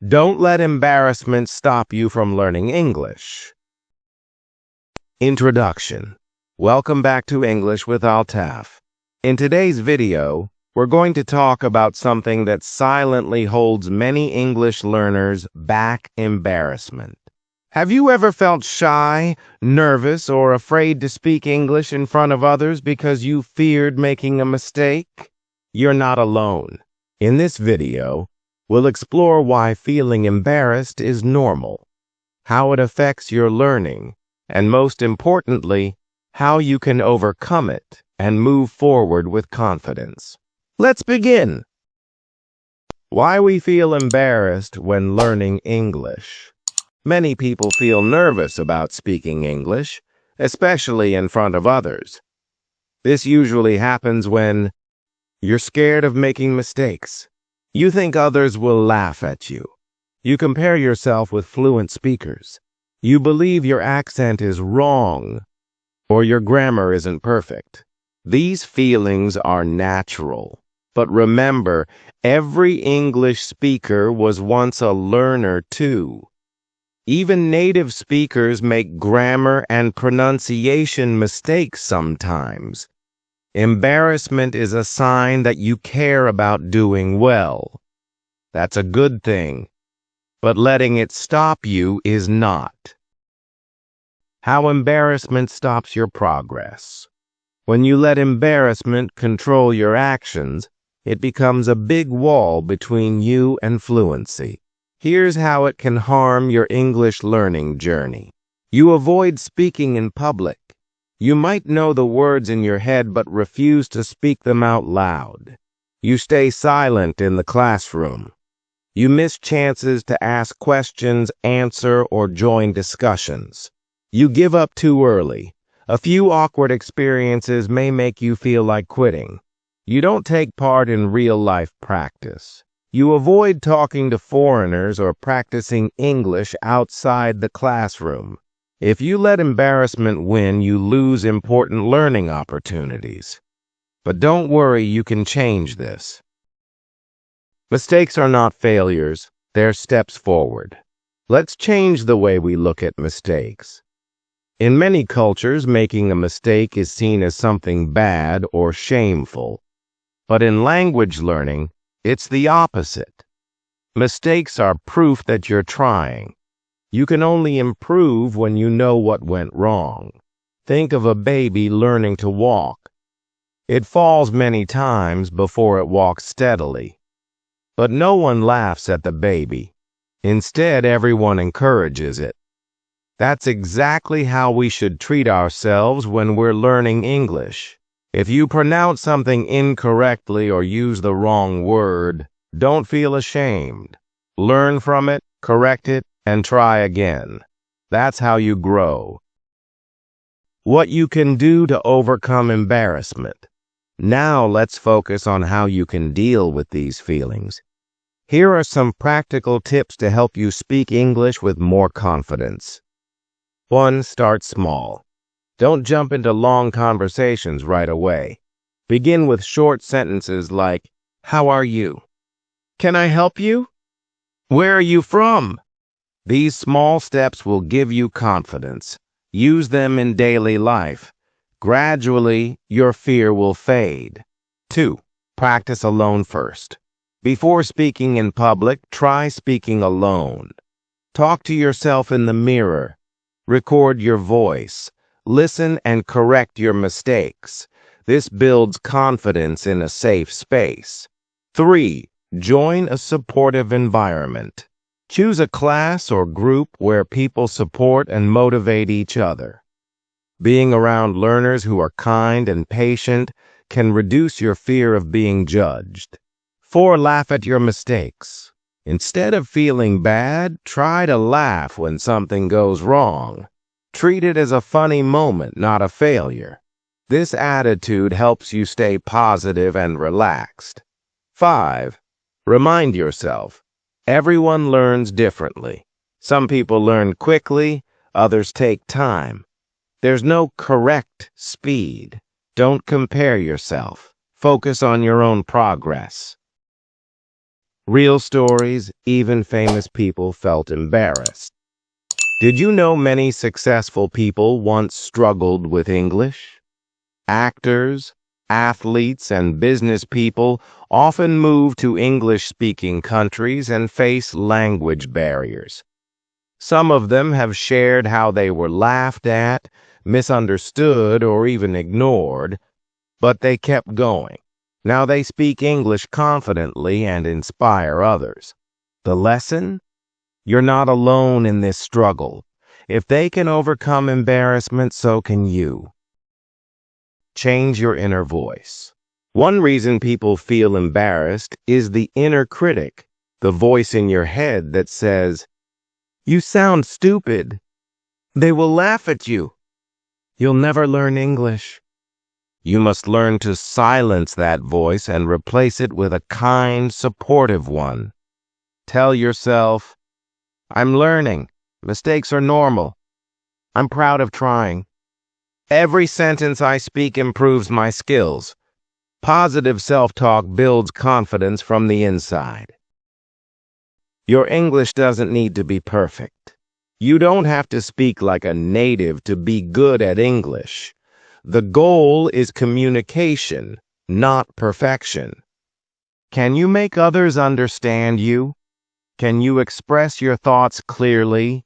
Don't let embarrassment stop you from learning English. Introduction. Welcome back to English with Altaf. In today's video, we're going to talk about something that silently holds many English learners back: embarrassment. Have you ever felt shy, nervous, or afraid to speak English in front of others because you feared making a mistake? You're not alone. In this video, we'll explore why feeling embarrassed is normal, how it affects your learning, and most importantly, how you can overcome it and move forward with confidence. Let's begin. Why we feel embarrassed when learning English. Many people feel nervous about speaking English, especially in front of others. This usually happens when you're scared of making mistakes. You think others will laugh at you. You compare yourself with fluent speakers. You believe your accent is wrong or your grammar isn't perfect. These feelings are natural. But remember, every English speaker was once a learner too. Even native speakers make grammar and pronunciation mistakes sometimes. Embarrassment is a sign that you care about doing well. That's a good thing. But letting it stop you is not. How embarrassment stops your progress. When you let embarrassment control your actions, it becomes a big wall between you and fluency. Here's how it can harm your English learning journey. You avoid speaking in public. You might know the words in your head but refuse to speak them out loud. You stay silent in the classroom. You miss chances to ask questions, answer, or join discussions. You give up too early. A few awkward experiences may make you feel like quitting. You don't take part in real-life practice. You avoid talking to foreigners or practicing English outside the classroom. If you let embarrassment win, you lose important learning opportunities. But don't worry, you can change this. Mistakes are not failures, they're steps forward. Let's change the way we look at mistakes. In many cultures, making a mistake is seen as something bad or shameful. But in language learning, it's the opposite. Mistakes are proof that you're trying. You can only improve when you know what went wrong. Think of a baby learning to walk. It falls many times before it walks steadily. But no one laughs at the baby. Instead, everyone encourages it. That's exactly how we should treat ourselves when we're learning English. If you pronounce something incorrectly or use the wrong word, don't feel ashamed. Learn from it, correct it, and try again. That's how you grow. What you can do to overcome embarrassment. Now let's focus on how you can deal with these feelings. Here are some practical tips to help you speak English with more confidence. 1. Start small. Don't jump into long conversations right away. Begin with short sentences like, "How are you? Can I help you? Where are you from?" These small steps will give you confidence. Use them in daily life. Gradually, your fear will fade. 2. Practice alone first. Before speaking in public, try speaking alone. Talk to yourself in the mirror. Record your voice. Listen and correct your mistakes. This builds confidence in a safe space. 3. Join a supportive environment. Choose a class or group where people support and motivate each other. Being around learners who are kind and patient can reduce your fear of being judged. 4. Laugh at your mistakes. Instead of feeling bad, try to laugh when something goes wrong. Treat it as a funny moment, not a failure. This attitude helps you stay positive and relaxed. 5. Remind yourself, everyone learns differently. Some people learn quickly, others take time. There's no correct speed. Don't compare yourself. Focus on your own progress. Real stories, even famous people felt embarrassed. Did you know many successful people once struggled with English? Actors, athletes, and business people often move to English-speaking countries and face language barriers. Some of them have shared how they were laughed at, misunderstood, or even ignored, but they kept going. Now they speak English confidently and inspire others. The lesson? You're not alone in this struggle. If they can overcome embarrassment, so can you. Change your inner voice. One reason people feel embarrassed is the inner critic, the voice in your head that says, "You sound stupid. They will laugh at you. You'll never learn English." You must learn to silence that voice and replace it with a kind, supportive one. Tell yourself, "I'm learning. Mistakes are normal. I'm proud of trying. Every sentence I speak improves my skills." Positive self-talk builds confidence from the inside. Your English doesn't need to be perfect. You don't have to speak like a native to be good at English. The goal is communication, not perfection. Can you make others understand you? Can you express your thoughts clearly?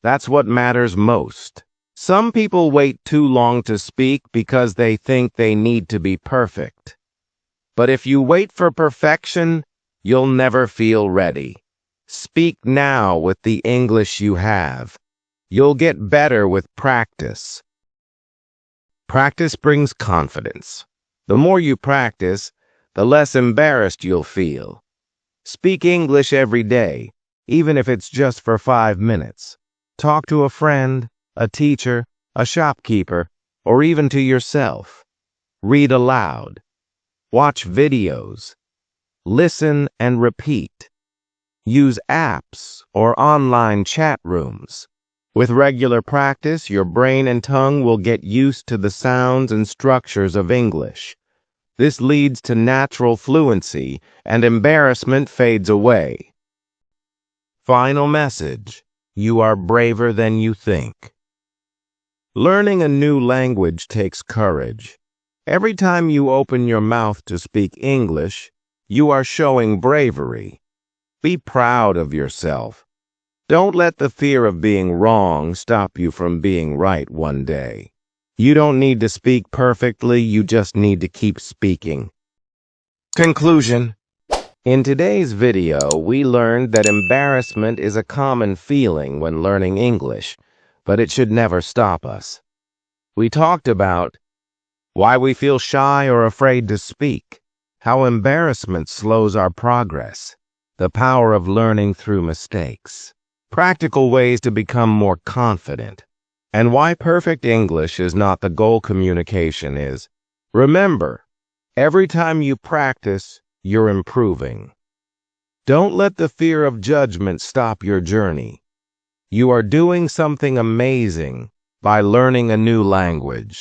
That's what matters most. Some people wait too long to speak because they think they need to be perfect. But if you wait for perfection, you'll never feel ready. Speak now with the English you have. You'll get better with practice. Practice brings confidence. The more you practice, the less embarrassed you'll feel. Speak English every day, even if it's just for 5 minutes. Talk to a friend, a teacher, a shopkeeper, or even to yourself. Read aloud. Watch videos. Listen and repeat. Use apps or online chat rooms. With regular practice, your brain and tongue will get used to the sounds and structures of English. This leads to natural fluency, and embarrassment fades away. Final message: you are braver than you think. Learning a new language takes courage. Every time you open your mouth to speak English, you are showing bravery. Be proud of yourself. Don't let the fear of being wrong stop you from being right one day. You don't need to speak perfectly, you just need to keep speaking. Conclusion. In today's video, we learned that embarrassment is a common feeling when learning English, but it should never stop us. We talked about why we feel shy or afraid to speak, how embarrassment slows our progress, the power of learning through mistakes, practical ways to become more confident, and why perfect English is not the goal, communication is. Remember, every time you practice, you're improving. Don't let the fear of judgment stop your journey. You are doing something amazing by learning a new language.